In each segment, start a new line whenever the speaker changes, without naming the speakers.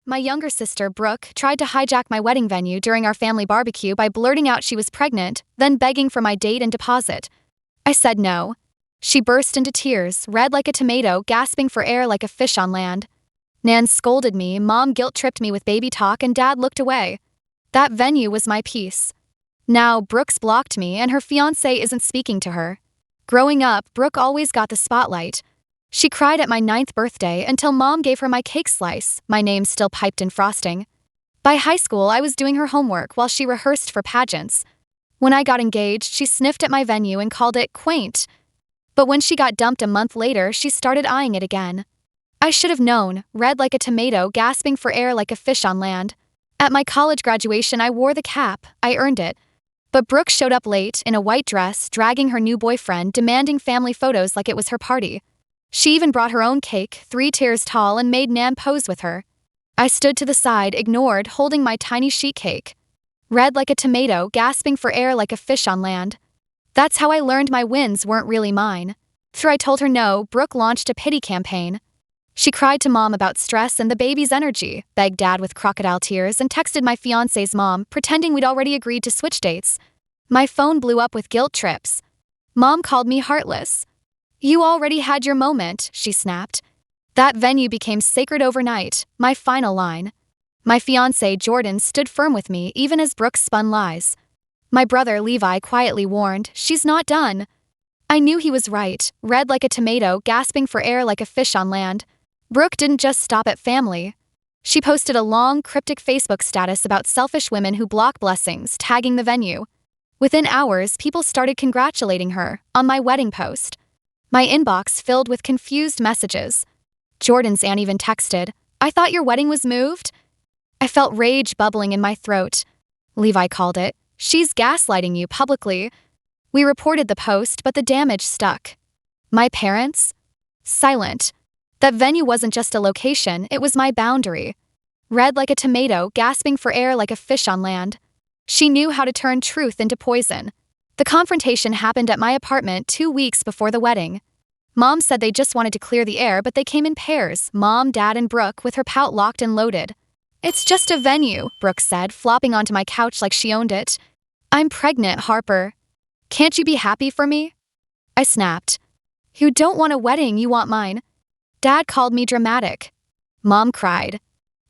My younger sister, Brooke, tried to hijack my wedding venue during our family barbecue by blurting out she was pregnant, then begging for my date and deposit. I said no. She burst into tears, red like a tomato, gasping for air like a fish on land. Nan scolded me, Mom guilt-tripped me with baby talk, and Dad looked away. That venue was my peace. Now, Brooke's blocked me, and her fiancé isn't speaking to her. Growing up, Brooke always got the spotlight. She cried at my 9th birthday until Mom gave her my cake slice, my name still piped in frosting. By high school, I was doing her homework while she rehearsed for pageants. When I got engaged, she sniffed at my venue and called it quaint. But when she got dumped a month later, she started eyeing it again. I should have known, red like a tomato, gasping for air like a fish on land. At my college graduation, I wore the cap. I earned it. But Brooke showed up late, in a white dress, dragging her new boyfriend, demanding family photos like it was her party. She even brought her own cake, 3 tiers tall, and made Nan pose with her. I stood to the side, ignored, holding my tiny sheet cake. Red like a tomato, gasping for air like a fish on land. That's how I learned my wins weren't really mine. After I told her no, Brooke launched a pity campaign. She cried to Mom about stress and the baby's energy, begged Dad with crocodile tears, and texted my fiancé's mom, pretending we'd already agreed to switch dates. My phone blew up with guilt trips. Mom called me heartless. You already had your moment, she snapped. That venue became sacred overnight, my final line. My fiancé, Jordan, stood firm with me even as Brooke spun lies. My brother, Levi, quietly warned, she's not done. I knew he was right, red like a tomato, gasping for air like a fish on land. Brooke didn't just stop at family. She posted a long, cryptic Facebook status about selfish women who block blessings, tagging the venue. Within hours, people started congratulating her on my wedding post. My inbox filled with confused messages. Jordan's aunt even texted, "I thought your wedding was moved?" I felt rage bubbling in my throat. Levi called it, "She's gaslighting you publicly." We reported the post, but the damage stuck. My parents? Silent. That venue wasn't just a location, it was my boundary. Red like a tomato, gasping for air like a fish on land. She knew how to turn truth into poison. The confrontation happened at my apartment 2 weeks before the wedding. Mom said they just wanted to clear the air, but they came in pairs, Mom, Dad, and Brooke, with her pout locked and loaded. "It's just a venue," Brooke said, flopping onto my couch like she owned it. "I'm pregnant, Harper. Can't you be happy for me?" I snapped. "You don't want a wedding, you want mine." Dad called me dramatic. Mom cried.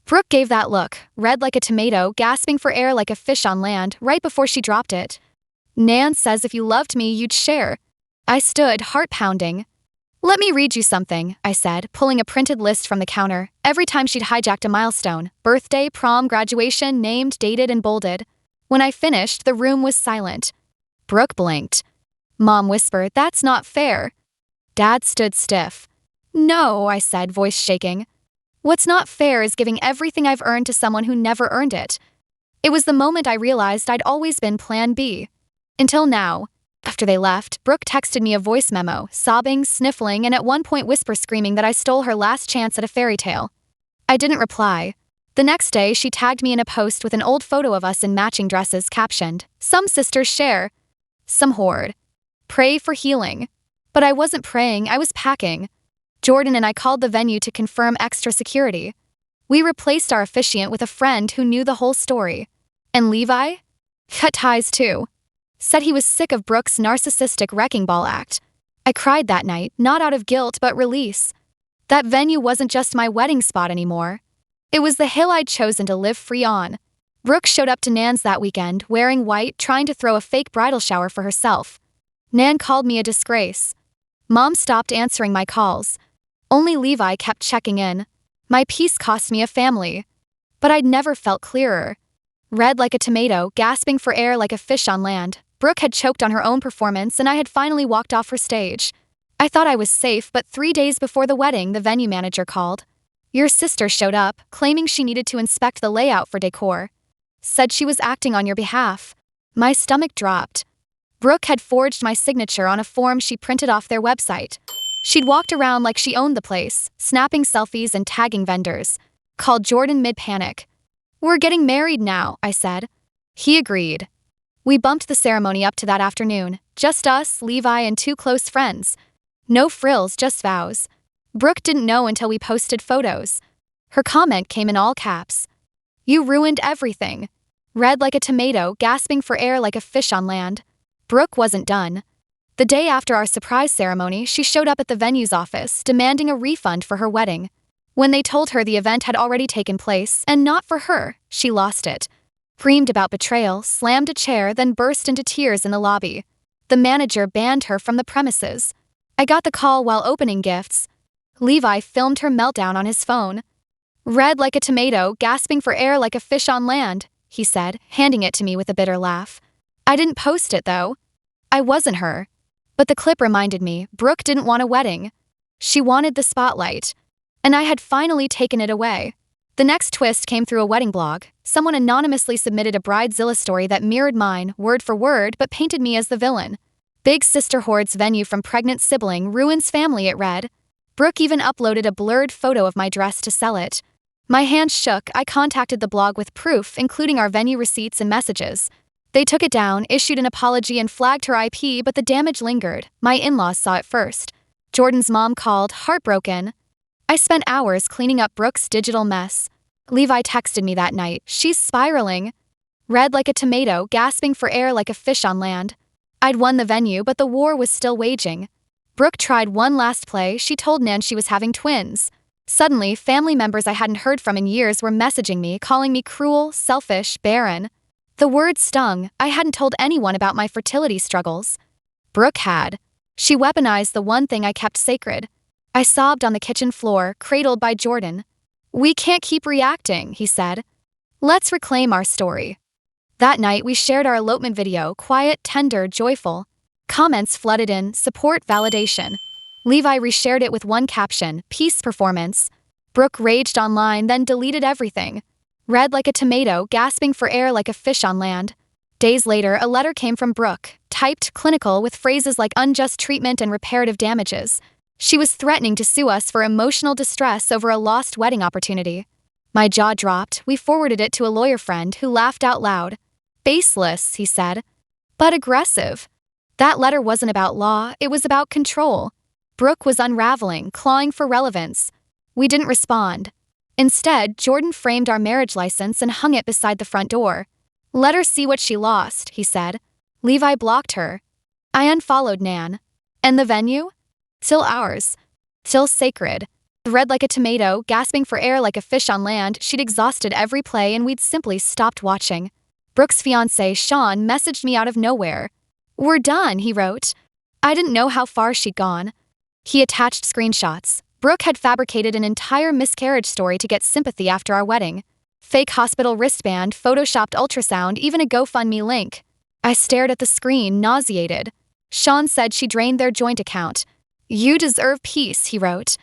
Brooke gave that look, red like a tomato, gasping for air like a fish on land, right before she dropped it. "Nan says if you loved me, you'd share." I stood, heart pounding. "Let me read you something," I said, pulling a printed list from the counter. Every time she'd hijacked a milestone, birthday, prom, graduation, named, dated, and bolded. When I finished, the room was silent. Brooke blinked. Mom whispered, "That's not fair." Dad stood stiff. "No," I said, voice shaking. "What's not fair is giving everything I've earned to someone who never earned it." It was the moment I realized I'd always been Plan B. Until now. After they left, Brooke texted me a voice memo, sobbing, sniffling, and at one point whisper screaming that I stole her last chance at a fairy tale. I didn't reply. The next day, she tagged me in a post with an old photo of us in matching dresses captioned, "Some sisters share. Some hoard. Pray for healing." But I wasn't praying, I was packing. Jordan and I called the venue to confirm extra security. We replaced our officiant with a friend who knew the whole story. And Levi? Cut ties too. Said he was sick of Brooke's narcissistic wrecking ball act. I cried that night, not out of guilt but release. That venue wasn't just my wedding spot anymore. It was the hill I'd chosen to live free on. Brooke showed up to Nan's that weekend, wearing white, trying to throw a fake bridal shower for herself. Nan called me a disgrace. Mom stopped answering my calls. Only Levi kept checking in. My peace cost me a family. But I'd never felt clearer. Red like a tomato, gasping for air like a fish on land, Brooke had choked on her own performance and I had finally walked off her stage. I thought I was safe, but 3 days before the wedding, the venue manager called. Your sister showed up, claiming she needed to inspect the layout for decor. Said she was acting on your behalf. My stomach dropped. Brooke had forged my signature on a form she printed off their website. She'd walked around like she owned the place, snapping selfies and tagging vendors. Called Jordan mid-panic. "We're getting married now," I said. He agreed. We bumped the ceremony up to that afternoon. Just us, Levi, and 2 close friends. No frills, just vows. Brooke didn't know until we posted photos. Her comment came in all caps. You ruined everything. Red like a tomato, gasping for air like a fish on land. Brooke wasn't done. The day after our surprise ceremony, she showed up at the venue's office, demanding a refund for her wedding. When they told her the event had already taken place, and not for her, she lost it. Screamed about betrayal, slammed a chair, then burst into tears in the lobby. The manager banned her from the premises. I got the call while opening gifts. Levi filmed her meltdown on his phone. Red like a tomato, gasping for air like a fish on land, he said, handing it to me with a bitter laugh. I didn't post it, though. I wasn't her. But the clip reminded me, Brooke didn't want a wedding. She wanted the spotlight. And I had finally taken it away. The next twist came through a wedding blog. Someone anonymously submitted a Bridezilla story that mirrored mine, word for word, but painted me as the villain. Big sister hoards venue from pregnant sibling ruins family, it read. Brooke even uploaded a blurred photo of my dress to sell it. My hands shook. I contacted the blog with proof, including our venue receipts and messages. They took it down, issued an apology, and flagged her IP, but the damage lingered. My in-laws saw it first. Jordan's mom called, heartbroken. I spent hours cleaning up Brooke's digital mess. Levi texted me that night. She's spiraling. Red like a tomato, gasping for air like a fish on land. I'd won the venue, but the war was still waging. Brooke tried one last play. She told Nan she was having twins. Suddenly, family members I hadn't heard from in years were messaging me, calling me cruel, selfish, barren. The words stung. I hadn't told anyone about my fertility struggles. Brooke had. She weaponized the one thing I kept sacred. I sobbed on the kitchen floor, cradled by Jordan. We can't keep reacting, he said. Let's reclaim our story. That night, we shared our elopement video, quiet, tender, joyful. Comments flooded in, support, validation. Levi reshared it with one caption, peace performance. Brooke raged online, then deleted everything. Red like a tomato, gasping for air like a fish on land. Days later, a letter came from Brooke, typed clinical with phrases like unjust treatment and reparative damages. She was threatening to sue us for emotional distress over a lost wedding opportunity. My jaw dropped. We forwarded it to a lawyer friend who laughed out loud. Baseless, he said. But aggressive. That letter wasn't about law, it was about control. Brooke was unraveling, clawing for relevance. We didn't respond. Instead, Jordan framed our marriage license and hung it beside the front door. Let her see what she lost, he said. Levi blocked her. I unfollowed Nan. And the venue? Still ours. Still sacred. Red like a tomato, gasping for air like a fish on land, she'd exhausted every play and we'd simply stopped watching. Brooke's fiancé, Sean, messaged me out of nowhere. We're done, he wrote. I didn't know how far she'd gone. He attached screenshots. Brooke had fabricated an entire miscarriage story to get sympathy after our wedding. Fake hospital wristband, photoshopped ultrasound, even a GoFundMe link. I stared at the screen, nauseated. Sean said she drained their joint account. You deserve peace, he wrote.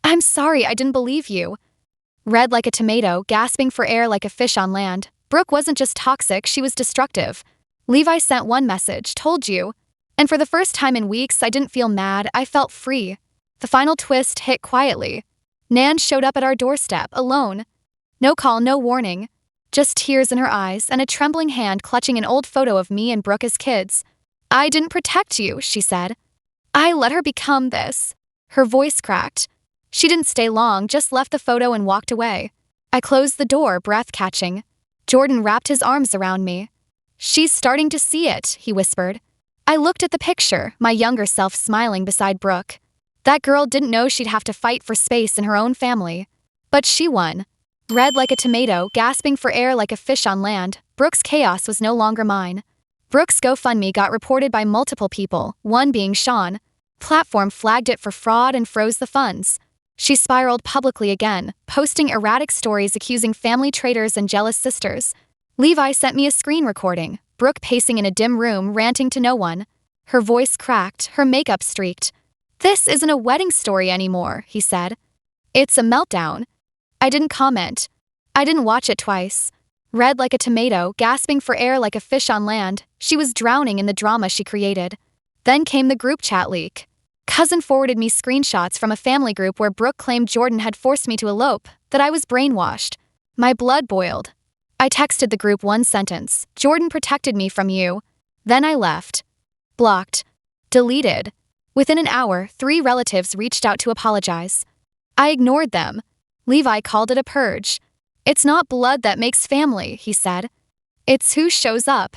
I'm sorry, I didn't believe you. Red like a tomato, gasping for air like a fish on land. Brooke wasn't just toxic, she was destructive. Levi sent one message, told you. And for the first time in weeks, I didn't feel mad, I felt free. The final twist hit quietly. Nan showed up at our doorstep, alone. No call, no warning. Just tears in her eyes and a trembling hand clutching an old photo of me and Brooke as kids. I didn't protect you, she said. I let her become this. Her voice cracked. She didn't stay long, just left the photo and walked away. I closed the door, breath catching. Jordan wrapped his arms around me. She's starting to see it, he whispered. I looked at the picture, my younger self smiling beside Brooke. That girl didn't know she'd have to fight for space in her own family. But she won. Red like a tomato, gasping for air like a fish on land, Brooke's chaos was no longer mine. Brooke's GoFundMe got reported by multiple people, one being Sean. Platform flagged it for fraud and froze the funds. She spiraled publicly again, posting erratic stories accusing family traitors and jealous sisters. Levi sent me a screen recording, Brooke pacing in a dim room, ranting to no one. Her voice cracked, her makeup streaked. This isn't a wedding story anymore, he said. It's a meltdown. I didn't comment. I didn't watch it twice. Red like a tomato, gasping for air like a fish on land, she was drowning in the drama she created. Then came the group chat leak. Cousin forwarded me screenshots from a family group where Brooke claimed Jordan had forced me to elope, that I was brainwashed. My blood boiled. I texted the group one sentence, Jordan protected me from you. Then I left. Blocked. Deleted. Within an hour, 3 relatives reached out to apologize. I ignored them. Levi called it a purge. It's not blood that makes family, he said. It's who shows up.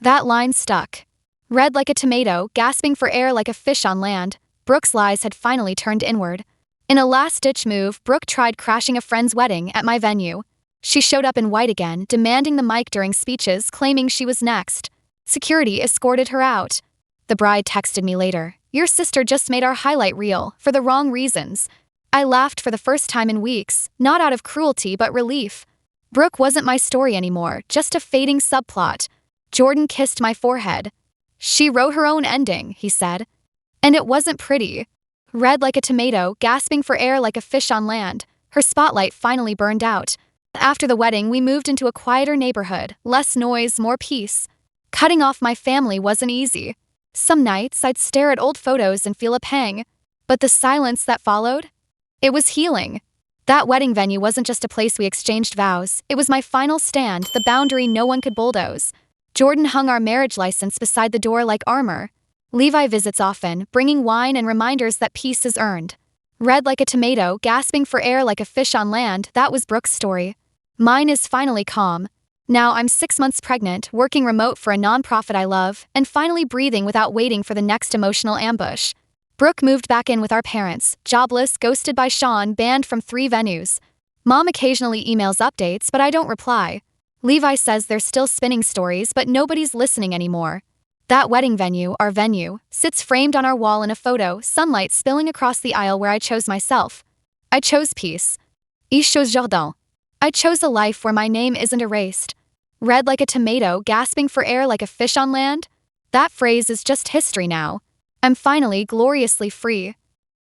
That line stuck. Red like a tomato, gasping for air like a fish on land, Brooke's lies had finally turned inward. In a last-ditch move, Brooke tried crashing a friend's wedding at my venue. She showed up in white again, demanding the mic during speeches, claiming she was next. Security escorted her out. The bride texted me later, "Your sister just made our highlight reel, for the wrong reasons." I laughed for the first time in weeks, not out of cruelty but relief. Brooke wasn't my story anymore, just a fading subplot. Jordan kissed my forehead. "She wrote her own ending," he said. And it wasn't pretty. Red like a tomato, gasping for air like a fish on land, her spotlight finally burned out. After the wedding, we moved into a quieter neighborhood, less noise, more peace. Cutting off my family wasn't easy. Some nights, I'd stare at old photos and feel a pang. But the silence that followed? It was healing. That wedding venue wasn't just a place we exchanged vows. It was my final stand, the boundary no one could bulldoze. Jordan hung our marriage license beside the door like armor. Levi visits often, bringing wine and reminders that peace is earned. Red like a tomato, gasping for air like a fish on land, that was Brooke's story. Mine is finally calm. Now I'm 6 months pregnant, working remote for a nonprofit I love, and finally breathing without waiting for the next emotional ambush. Brooke moved back in with our parents, jobless, ghosted by Sean, banned from 3 venues. Mom occasionally emails updates, but I don't reply. Levi says they're still spinning stories, but nobody's listening anymore. That wedding venue, our venue, sits framed on our wall in a photo, sunlight spilling across the aisle where I chose myself. I chose peace. I chose jardin. I chose a life where my name isn't erased. Red like a tomato, gasping for air like a fish on land? That phrase is just history now. I'm finally gloriously free.